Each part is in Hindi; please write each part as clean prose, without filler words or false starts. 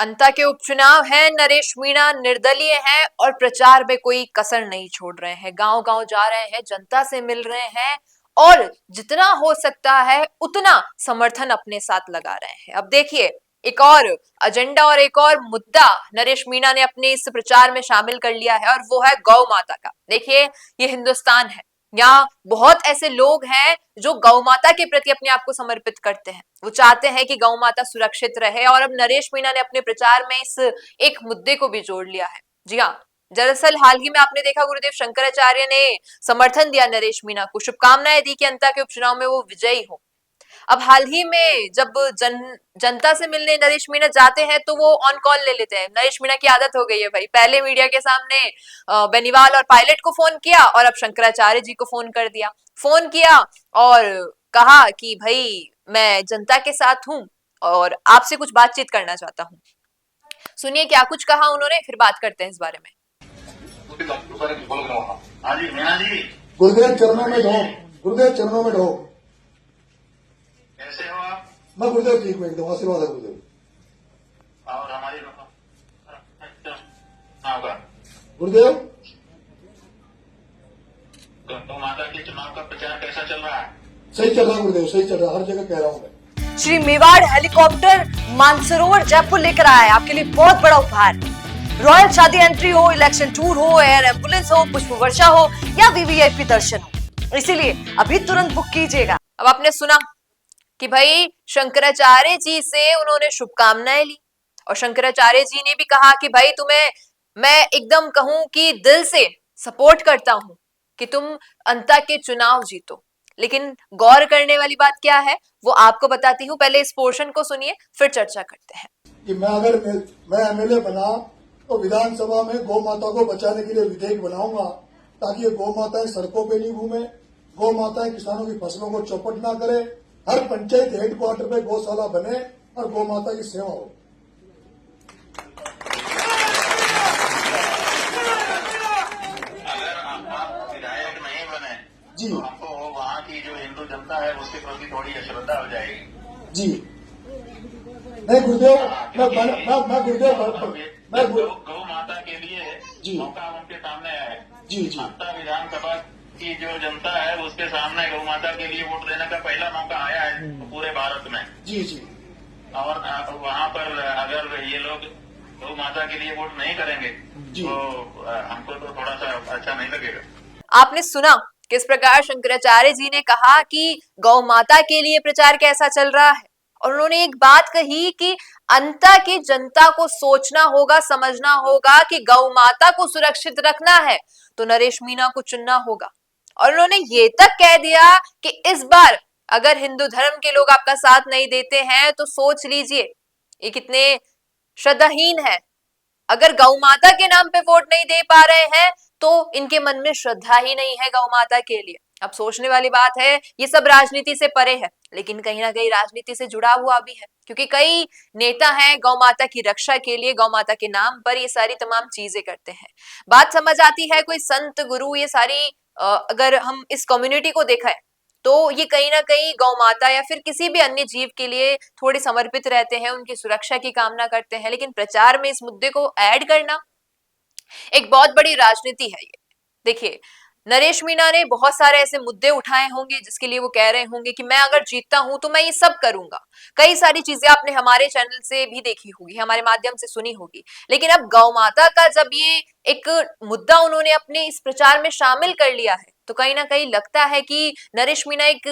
अंता के उपचुनाव है, नरेश मीणा निर्दलीय हैं और प्रचार में कोई कसर नहीं छोड़ रहे हैं। गांव गांव जा रहे हैं, जनता से मिल रहे हैं और जितना हो सकता है उतना समर्थन अपने साथ लगा रहे हैं। अब देखिए, एक और एजेंडा और एक और मुद्दा नरेश मीणा ने अपने इस प्रचार में शामिल कर लिया है और वो है गौ माता का। देखिए, ये हिंदुस्तान है, यहाँ बहुत ऐसे लोग हैं जो गौ माता के प्रति अपने आप को समर्पित करते हैं। वो चाहते हैं कि गौ माता सुरक्षित रहे और अब नरेश मीणा ने अपने प्रचार में इस एक मुद्दे को भी जोड़ लिया है। जी हाँ, दरअसल हाल ही में आपने देखा गुरुदेव शंकराचार्य ने समर्थन दिया नरेश मीणा को, शुभकामनाएं दी कि अंता के उपचुनाव में वो विजयी हो। अब हाल ही में जब जनता से मिलने नरेश मीणा जाते हैं तो वो ऑन कॉल ले लेते हैं। नरेश मीणा की आदत हो गई है भाई, पहले मीडिया के सामने बेनीवाल और पायलट को फोन किया और अब शंकराचार्य जी को फोन किया और कहा कि भाई मैं जनता के साथ हूं और आपसे कुछ बातचीत करना चाहता हूं। सुनिए क्या कुछ कहा उन्होंने, फिर बात करते हैं इस बारे में। हाँ जी, मीणा जी, गुरुदेव चरणों में ढो, गुरुदेव चरणों में ढो। कैसे हो आप? मैं गुरुदेव ठीक हूँ, एकदम आशीर्वाद है गुरुदेव। और हमारी होगा गुरुदेव। तो माता के चुनाव का प्रचार कैसा चल रहा है? सही चल रहा है गुरुदेव, सही चल रहा है, हर जगह कह रहा हूँ मैं। श्री मेवाड़ हेलीकॉप्टर मानसरोवर जयपुर लेकर आया है आपके लिए बहुत बड़ा उपहार। रॉयल शादी एंट्री हो, इलेक्शन टूर हो, एयर एम्बुलेंस हो, पुष्प वर्षा हो या वीवीआईपी दर्शन हो, इसीलिए अभी तुरंत बुक कीजिएगा। अब आपने सुना कि भाई शंकराचार्य जी से उन्होंने शुभकामनाएं ली और शंकराचार्य जी ने भी कहा कि भाई तुम्हें मैं एकदम कहूं कि दिल से सपोर्ट करता हूं कि तुम अंता के चुनाव जीतो। लेकिन गौर करने वाली बात क्या है वो आपको बताती हूँ, पहले इस पोर्शन को सुनिए फिर चर्चा करते हैं। कि मैं एमएलए बना तो विधानसभा में गौ माता को बचाने के लिए विधेयक बनाऊंगा ताकि ये गौ माताएं सड़कों पे नहीं घूमे, गौ माताएं किसानों की फसलों को चौपट ना करे, हर पंचायत हेडक्वार्टर पे गौशाला बने और गौ माता की सेवा हो। अगर आप विधायक नहीं बने जी तो हमको वहाँ की जो हिंदू जनता है उसके प्रति थोड़ी अश्रद्धा हो जाएगी। जी नहीं गुरुदेव, मैं गुरुदेव मैं गौ माता के लिए जी मौका उनके सामने है। जी जी अंता विधानसभा की जो जनता है उसके सामने गौ माता के लिए वोट देने का पहला मौका आया है पूरे भारत में। जी जी और वहाँ पर अगर ये लोग गौ माता के लिए वोट नहीं करेंगे तो हमको तो थोड़ा सा अच्छा नहीं लगेगा। आपने सुना किस प्रकार शंकराचार्य जी ने कहा कि गौ माता के लिए प्रचार कैसा चल रहा है और उन्होंने एक बात कही कि अंता की जनता को सोचना होगा, समझना होगा कि गौ माता को सुरक्षित रखना है तो नरेश मीणा को चुनना होगा। और उन्होंने ये तक कह दिया कि इस बार अगर हिंदू धर्म के लोग आपका साथ नहीं देते हैं तो सोच लीजिए ये कितने श्रद्धाहीन है। अगर गौ माता के नाम पे वोट नहीं दे पा रहे हैं तो इनके मन में श्रद्धा ही नहीं है गौ माता के लिए। अब सोचने वाली बात है, ये सब राजनीति से परे है लेकिन कहीं ना कहीं राजनीति से जुड़ा हुआ भी है क्योंकि कई नेता हैं गौ माता की रक्षा के लिए गौ माता के नाम पर ये सारी तमाम चीजें करते हैं। बात समझ आती है, कोई संत गुरु ये सारी अगर हम इस कम्युनिटी को देखा है तो ये कहीं ना कहीं गौ माता या फिर किसी भी अन्य जीव के लिए थोड़े समर्पित रहते हैं, उनकी सुरक्षा की कामना करते हैं। लेकिन प्रचार में इस मुद्दे को ऐड करना एक बहुत बड़ी राजनीति है ये। देखिए, नरेश मीणा ने बहुत सारे ऐसे मुद्दे उठाए होंगे जिसके लिए वो कह रहे होंगे कि मैं अगर जीतता हूं तो मैं ये सब करूंगा। कई सारी चीजें आपने हमारे चैनल से भी देखी होगी, हमारे माध्यम से सुनी होगी। लेकिन अब गौ माता का जब ये एक मुद्दा उन्होंने अपने इस प्रचार में शामिल कर लिया है तो कहीं ना कहीं लगता है कि नरेश मीणा एक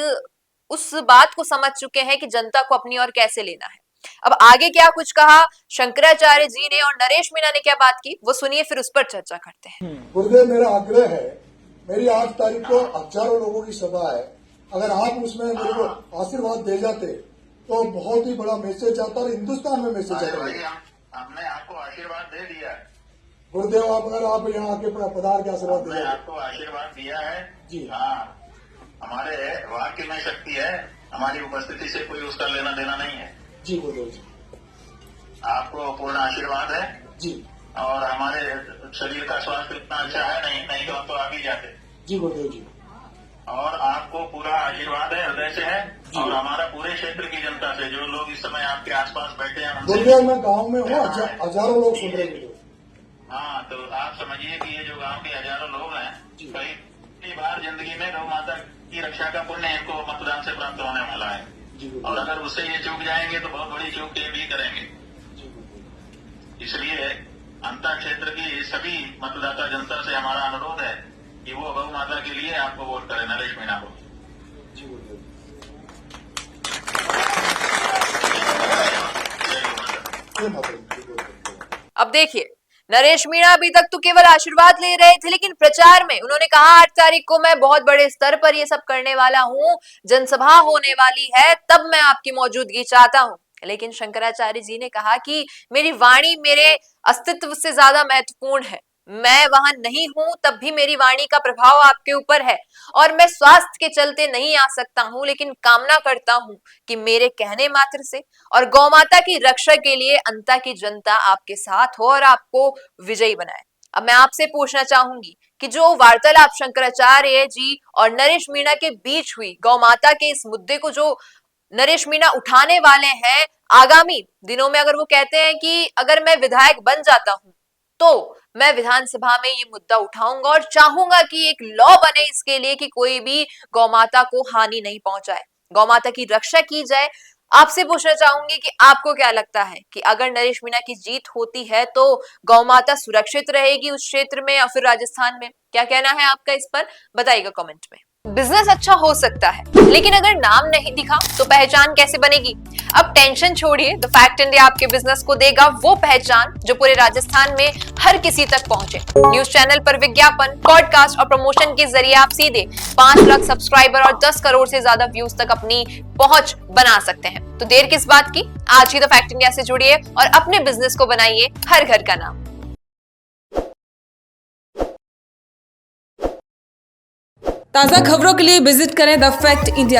उस बात को समझ चुके हैं कि जनता को अपनी ओर कैसे लेना है। अब आगे क्या कुछ कहा शंकराचार्य जी ने और नरेश मीणा ने क्या बात की वो सुनिए, फिर उस पर चर्चा करते हैं। गुरुदेव, मेरा आग्रह है, मेरी 8 तारीख को हजारों लोगों की सभा है, अगर आप उसमें मेरे को आशीर्वाद दे जाते तो बहुत ही बड़ा मैसेज आता और हिंदुस्तान में मैसेज आता। हमने आपको आशीर्वाद दे दिया है गुरुदेव, अगर आप यहाँ आके पधार के आशीर्वाद दिया, आपको आशीर्वाद दिया है जी। हाँ, हमारे वाक्य में शक्ति है, हमारी उपस्थिति से कोई उसका लेना देना नहीं है। जी गुरुदेव जी, आपको पूर्ण आशीर्वाद है जी। और हमारे शरीर का स्वास्थ्य इतना अच्छा है नहीं तो हम तो आ भी जाते। जी गुरुदेव जी। और आपको पूरा आशीर्वाद है, हृदय से है और हमारा पूरे क्षेत्र की जनता से, जो लोग इस समय आपके आसपास बैठे हैं, दुर्गा में गांव में हूँ, हजारों लोग सुन रहे हैं। हाँ, तो आप समझिए कि ये जो गांव के हजारों लोग हैं, पहली बार जिंदगी में गौ माता की रक्षा का पुण्य इनको मतदान से प्राप्त होने वाला है। और अगर उससे ये चूक जाएंगे तो बहुत बड़ी चूक ये भी करेंगे। इसलिए अंतर क्षेत्र की सभी मतदाता जनता से हमारा अनुरोध है कि वो गौ माता के लिए आपको वोट करें, नरेश मीणा को। अब देखिए, नरेश मीणा अभी तक तो केवल आशीर्वाद ले रहे थे, लेकिन प्रचार में उन्होंने कहा 8 तारीख को मैं बहुत बड़े स्तर पर ये सब करने वाला हूं, जनसभा होने वाली है, तब मैं आपकी मौजूदगी चाहता हूं। लेकिन शंकराचार्य जी ने कहा कि मेरी वाणी मेरे अस्तित्व से ज्यादा महत्वपूर्ण है, मैं वहां नहीं हूं तब भी मेरी वाणी का प्रभाव आपके ऊपर है, और मैं स्वास्थ्य के चलते नहीं आ सकता हूं, लेकिन कामना करता हूं कि मेरे कहने मात्र से और गौमाता की रक्षा के लिए अंता की जनता आपके साथ हो और आपको विजयी बनाए। अब मैं आपसे पूछना चाहूंगी कि जो वार्तालाप शंकराचार्य जी और नरेश मीणा के बीच हुई, गौमाता के इस मुद्दे को जो नरेश मीणा उठाने वाले हैं, आगामी दिनों में अगर वो कहते हैं कि अगर मैं विधायक बन जाता हूं तो मैं विधानसभा में ये मुद्दा उठाऊंगा और चाहूंगा कि एक लॉ बने इसके लिए कि कोई भी गौमाता को हानि नहीं पहुंचाए, गौमाता की रक्षा की जाए। आपसे पूछना चाहूंगी कि आपको क्या लगता है कि अगर नरेश मीणा की जीत होती है तो गौमाता सुरक्षित रहेगी उस क्षेत्र में या फिर राजस्थान में? क्या कहना है आपका इस पर, बताइएगा कमेंट में। बिजनेस अच्छा हो सकता है, लेकिन अगर नाम नहीं दिखा तो पहचान कैसे बनेगी? अब टेंशन छोड़िए, द फैक्ट इंडिया आपके बिजनेस को देगा वो पहचान जो पूरे राजस्थान में हर किसी तक पहुंचे। न्यूज चैनल पर विज्ञापन, पॉडकास्ट और प्रमोशन के जरिए आप सीधे 5 लाख सब्सक्राइबर और 10 करोड़ से ज्यादा व्यूज तक अपनी पहुंच बना सकते हैं। तो देर किस बात की, आज ही द फैक्ट इंडिया से जुड़िए और अपने बिजनेस को बनाइए हर घर का नाम। ताज़ा खबरों के लिए विजिट करें द फैक्ट इंडिया